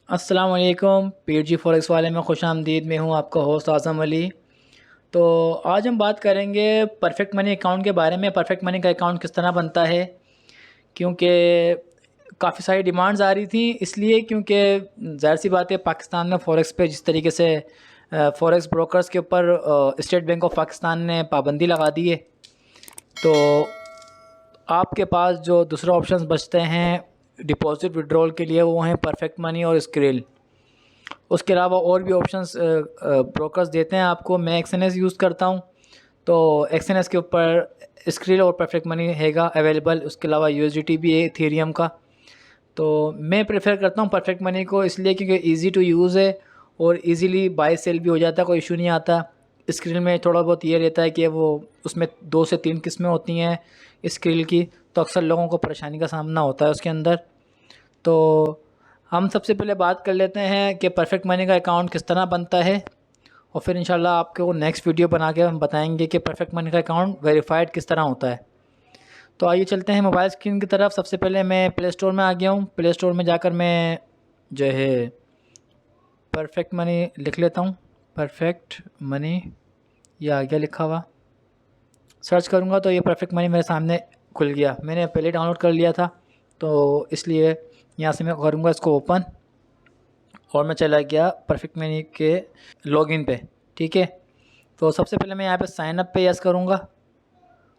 अस्सलाम वालेकुम। पीर जी फॉरेक्स वाले में खुश आमदीद। मैं हूँ आपका होस्ट आज़म अली। तो आज हम बात करेंगे परफेक्ट मनी अकाउंट के बारे में। परफेक्ट मनी का अकाउंट किस तरह बनता है, क्योंकि काफ़ी सारी डिमांड्स आ रही थी, इसलिए क्योंकि ज़ाहिर सी बात है पाकिस्तान में फ़ॉरेक्स पे जिस तरीके से फ़ॉरेक्स ब्रोकर्स के ऊपर स्टेट बैंक ऑफ पाकिस्तान ने पाबंदी लगा दी है, तो आपके पास जो दूसरे ऑप्शंस बचते हैं डिपॉजिट विड्रॉल के लिए वो हैं परफेक्ट मनी और स्क्रिल। उसके अलावा और भी ऑप्शंस ब्रोकर्स देते हैं आपको। मैं एक्सएनएस यूज़ करता हूँ, तो एक्सएनएस के ऊपर स्क्रिल और परफेक्ट मनी हैगा अवेलेबल। उसके अलावा यूएसडीटी भी है इथेरियम का। तो मैं प्रेफर करता हूँ परफेक्ट मनी को, इसलिए क्योंकि इजी टू यूज़ है और इजीली बाय सेल भी हो जाता है, कोई इशू नहीं आता। स्क्रिल में थोड़ा बहुत ये रहता है कि वो उसमें 2 से 3 किस्में होती हैं स्क्रिल की, तो अक्सर लोगों को परेशानी का सामना होता है उसके अंदर। तो हम सबसे पहले बात कर लेते हैं कि परफेक्ट मनी का अकाउंट किस तरह बनता है, और फिर इंशाल्लाह आपको नेक्स्ट वीडियो बना के हम बताएंगे कि परफेक्ट मनी का अकाउंट वेरीफाइड किस तरह होता है। तो आइए चलते हैं मोबाइल स्क्रीन की तरफ। सबसे पहले मैं प्ले स्टोर में आ गया हूँ। प्ले स्टोर में जाकर मैं जो है परफेक्ट मनी लिख लेता हूँ। परफेक्ट मनी, ये आ गया लिखा हुआ। सर्च करूँगा तो ये परफेक्ट मनी मेरे सामने खुल गया। मैंने पहले डाउनलोड कर लिया था, तो इसलिए यहाँ से मैं करूँगा इसको ओपन, और मैं चला गया परफेक्ट मनी के लॉगिन पे। ठीक है, तो सबसे पहले मैं यहाँ पे साइन अप पे यस करूँगा,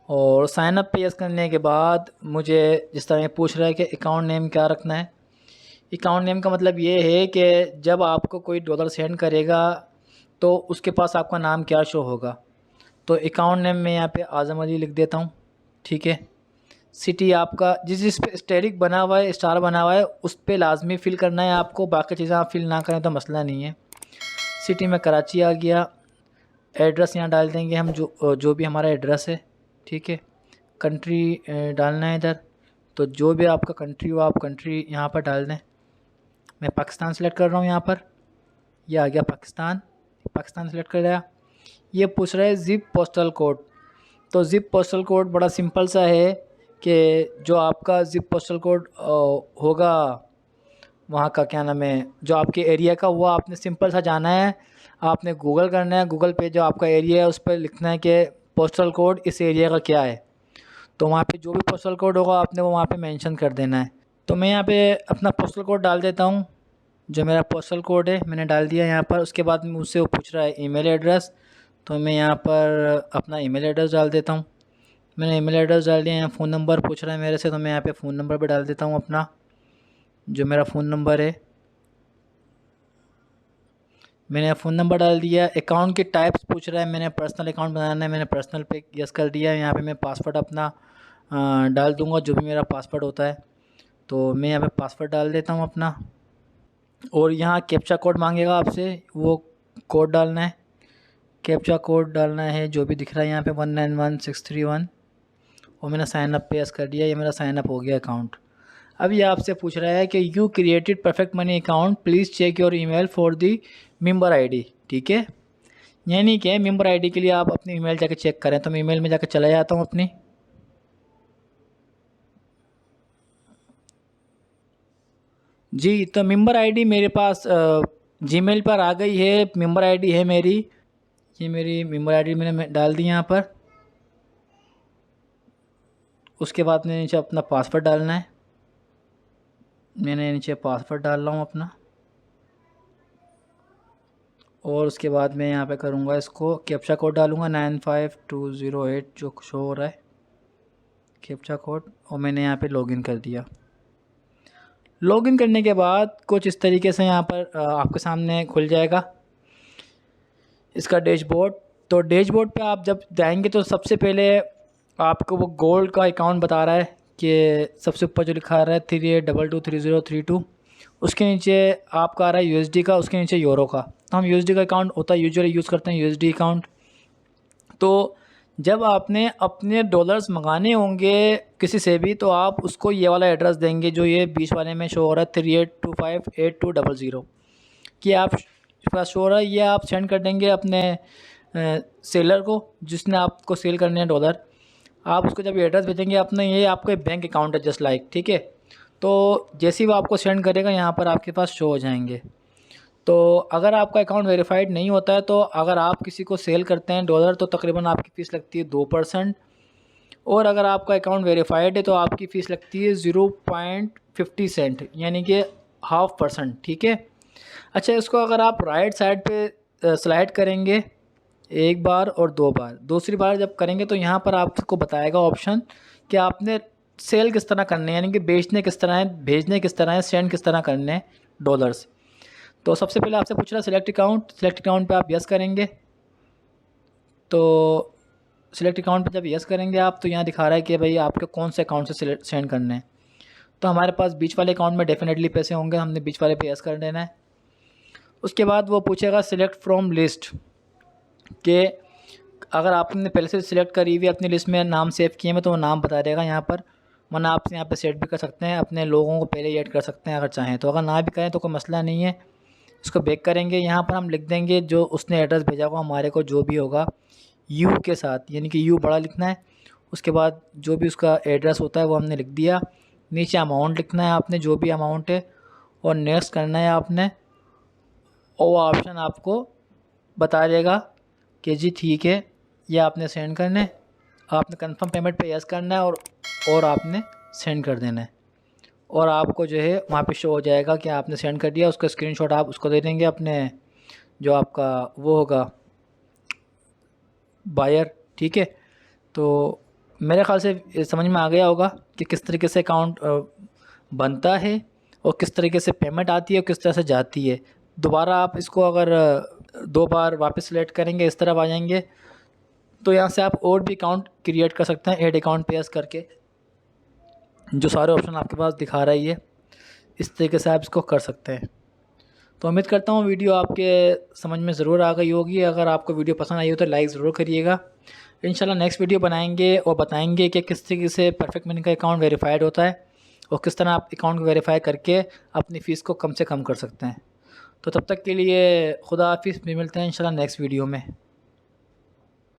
और साइन अप पे यस करने के बाद मुझे जिस तरह ये पूछ रहा है कि अकाउंट नेम क्या रखना है। अकाउंट नेम का मतलब ये है कि जब आपको कोई डॉलर सेंड करेगा तो उसके पास आपका नाम क्या शो होगा। तो अकाउंट नेम में यहाँ पे आज़म अली लिख देता हूँ। ठीक है, सिटी आपका जिस पे स्टेरिक बना हुआ है, स्टार बना हुआ है, उस पे लाजमी फ़िल करना है आपको। बाकी चीज़ें आप फिल ना करें तो मसला नहीं है। सिटी में कराची आ गया। एड्रेस यहाँ डाल देंगे हम, जो भी हमारा एड्रेस है। ठीक है, कंट्री डालना है इधर, तो जो भी आपका कंट्री हो आप कंट्री यहाँ पर डाल दें। मैं पाकिस्तान सेलेक्ट कर रहा हूँ यहाँ पर। ये आ गया पाकिस्तान। पाकिस्तान सेलेक्ट कर लिया। ये पूछ रहा है ज़िप पोस्टल कोड। तो ज़िप पोस्टल कोड बड़ा सिंपल सा है कि जो आपका ज़िप पोस्टल कोड होगा वहाँ का, क्या नाम है, जो आपके एरिया का, वो आपने सिंपल सा जाना है। आपने गूगल करना है, गूगल पे जो आपका एरिया है उस पर लिखना है कि पोस्टल कोड इस एरिया का क्या है। तो वहाँ पे जो भी पोस्टल कोड होगा आपने वो वहाँ पे मेंशन कर देना है। तो मैं यहाँ पे अपना पोस्टल कोड डाल देता हूँ। जो मेरा पोस्टल कोड है मैंने डाल दिया यहाँ पर। उसके बाद मुझसे वो पूछ रहा है ईमेल एड्रेस, तो मैं यहाँ पर अपना ईमेल एड्रेस डाल देता हूँ। मैंने ईमेल एड्रेस डाल दिया। यहाँ फ़ोन नंबर पूछ रहा है मेरे से, तो मैं यहाँ पे फ़ोन नंबर भी डाल देता हूँ अपना, जो मेरा फ़ोन नंबर है। मैंने फ़ोन नंबर डाल दिया। अकाउंट के टाइप्स पूछ रहा है, मैंने पर्सनल अकाउंट बनाना है, मैंने पर्सनल पे यस कर दिया। यहाँ पे मैं पासवर्ड अपना डाल दूँगा, जो भी मेरा पासवर्ड होता है। तो मैं यहाँ पे पासवर्ड डाल देता हूँ अपना, और यहाँ कैप्चा कोड मांगेगा आपसे, वो कोड डालना है। कैप्चा कोड डालना है जो भी दिख रहा है यहाँ पे 191631, और मैंने साइन अप पे यस कर दिया। ये मेरा साइन अप हो गया अकाउंट। अब ये आपसे पूछ रहा है कि you created perfect money account, please check your email for the member ID. ठीक है, यानी कि मेंबर आईडी के लिए आप अपनी ईमेल जाके चेक करें। तो मैं ईमेल में जाकर चला जाता हूँ अपनी। जी, तो मेंबर आईडी मेरे पास जीमेल पर आ गई है। मेंबर आईडी है मेरी, ये मेरी मेंबर आईडी मैंने डाल दी यहाँ पर। उसके बाद मैंने नीचे अपना पासवर्ड डालना है। मैंने नीचे पासवर्ड डाल रहा हूँ अपना, और उसके बाद मैं यहाँ पे करूँगा इसको कैप्चा कोड डालूँगा 95208 जो शो हो रहा है कैप्चा कोड, और मैंने यहाँ पे लॉगिन कर दिया। लॉगिन करने के बाद कुछ इस तरीके से यहाँ पर आपके सामने खुल जाएगा इसका डैशबोर्ड। तो डैशबोर्ड पे आप जब जाएंगे तो सबसे पहले आपको वो गोल्ड का अकाउंट बता रहा है कि सबसे ऊपर जो लिखा आ रहा है 38223032, उसके नीचे आपका आ रहा है यूएसडी का, उसके नीचे यूरो का। तो हम यूएसडी का अकाउंट होता है यूजुअली यूज़ करते हैं यूएसडी अकाउंट। तो जब आपने अपने डॉलर्स मंगाने होंगे किसी से भी, तो आप उसको ये वाला एड्रेस देंगे जो ये बीच वाले में शो हो रहा है 38258200, कि आप पास शो हो रहा है, ये आप सेंड कर देंगे अपने सेलर को जिसने आपको सेल करने हैं डॉलर। आप उसको जब एड्रेस भेजेंगे अपना, ये आपका बैंक अकाउंट है जस्ट लाइक। ठीक है, तो जैसे ही वो आपको सेंड करेगा यहाँ पर आपके पास शो हो जाएंगे। तो अगर आपका अकाउंट वेरीफाइड नहीं होता है, तो अगर आप किसी को सेल करते हैं डॉलर, तो तकरीबन आपकी फ़ीस लगती है 2%। और अगर आपका अकाउंट वेरीफाइड है तो आपकी फ़ीस लगती है 0.50 सेंट, यानी कि 0.5%। ठीक है। अच्छा, इसको अगर आप राइट साइड पे स्लाइड करेंगे एक बार और दो बार, दूसरी बार जब करेंगे तो यहाँ पर आपको बताएगा ऑप्शन कि आपने सेल किस तरह करने हैं, यानी कि बेचने किस तरह है, भेजने किस तरह है, सेंड किस तरह करने हैं डॉलर्स। तो सबसे पहले आपसे पूछ रहा है सिलेक्ट अकाउंट। सिलेक्ट अकाउंट पे आप यस करेंगे। तो सिलेक्ट अकाउंट पे जब यस करेंगे आप, तो यहाँ दिखा रहा है कि भाई आपके कौन से अकाउंट से सेंड करने हैं। तो हमारे पास बीच वाले अकाउंट में डेफिनेटली पैसे होंगे, हमने बीच वाले पे यस कर देना है। उसके बाद वो पूछेगा सिलेक्ट फ्रॉम लिस्ट, कि अगर आपने पहले से सिलेक्ट करी हुई अपनी लिस्ट में नाम सेव किए हैं तो वो नाम बता देगा यहाँ पर, वरना आप यहाँ पे सेट भी कर सकते हैं, अपने लोगों को पहले ही ऐड कर सकते हैं अगर चाहें तो। अगर ना भी करें तो कोई मसला नहीं है। इसको बैक करेंगे, यहाँ पर हम लिख देंगे जो उसने एड्रेस भेजा होगा हमारे को, जो भी होगा यू के साथ, यानी कि यू बड़ा लिखना है। उसके बाद जो भी उसका एड्रेस होता है वो हमने लिख दिया। नीचे अमाउंट लिखना है आपने, जो भी अमाउंट है, और नेक्स्ट करना है आपने। और वो ऑप्शन आपको बता देगा कि जी ठीक है, ये आपने सेंड करना है, आपने कंफर्म पेमेंट पे यस करना है, और आपने सेंड कर देना है। और आपको जो है वहाँ पे शो हो जाएगा कि आपने सेंड कर दिया। उसका स्क्रीनशॉट आप उसको दे देंगे, अपने जो आपका वो होगा बायर। ठीक है। तो मेरे ख़्याल से समझ में आ गया होगा कि किस तरीके से अकाउंट बनता है और किस तरीके से पेमेंट आती है और किस तरह से जाती है। दोबारा आप इसको अगर 2 बार वापस सेलेक्ट करेंगे, इस तरफ आ जाएंगे, तो यहाँ से आप और भी अकाउंट क्रिएट कर सकते हैं ऐड अकाउंट पे यस करके, जो सारे ऑप्शन आपके पास दिखा रही है। इस तरीके से आप इसको कर सकते हैं। तो उम्मीद करता हूँ वीडियो आपके समझ में ज़रूर आ गई होगी। अगर आपको वीडियो पसंद आई हो तो लाइक ज़रूर करिएगा। इंशाल्लाह नेक्स्ट वीडियो बनाएंगे और बताएंगे कि किस तरीके से परफेक्ट मनी का अकाउंट वेरीफाइड होता है और किस तरह आप अकाउंट को वेरीफाई करके अपनी फ़ीस को कम से कम कर सकते हैं। तो तब तक के लिए खुदा हाफिज़, भी मिलते हैं इंशाल्लाह नेक्स्ट वीडियो में।